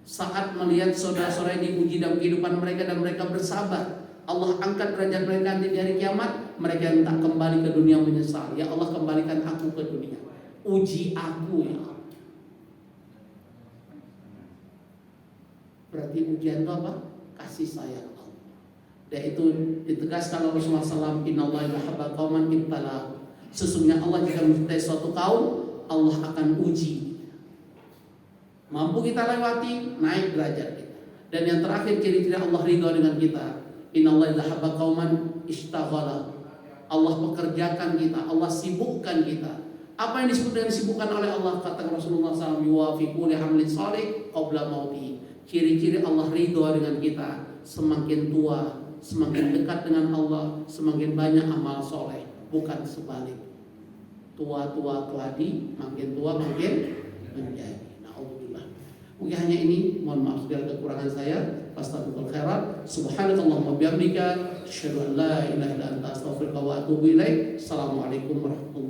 saat melihat saudara-saudara diuji dalam kehidupan mereka dan mereka bersabar, Allah angkat derajat mereka di hari kiamat. Mereka yang tak kembali ke dunia menyesal. Ya Allah, kembalikan aku ke dunia, uji aku ya Allah. Berarti ujian itu apa? Kasih sayang Allah. Dan itu ditegaskan oleh Rasulullah SAW. Innallaha yuhibbu qauman ibtalahu. Sesungguhnya Allah jika mencintai suatu kaum, Allah akan uji. Mampu kita lewati, naik derajat kita. Dan yang terakhir, ciri-ciri Allah ridha dengan kita. Innallaha yuhibbu qauman ishtaghala. Allah pekerjakan kita, Allah sibukkan kita. Apa yang disebut dengan disibukkan oleh Allah? Kata Rasulullah SAW, yuwafiqu li hamlin shalih qabla mauti. Ciri-ciri Allah ridha dengan kita, semakin tua, semakin dekat dengan Allah, semakin banyak amal soleh, bukan sebalik. Tua-tua keladi, makin tua makin menjadi. Na'udzubillah. Mungkin hanya ini, mohon maaf segala kekurangan saya. Fastaghfirul khairat. Subhanakallahumma bihamdika, asyhadu an la ilaha illa anta, astaghfiruka wa atubu ilaik. Assalamualaikum warahmatullahi wabarakatuh.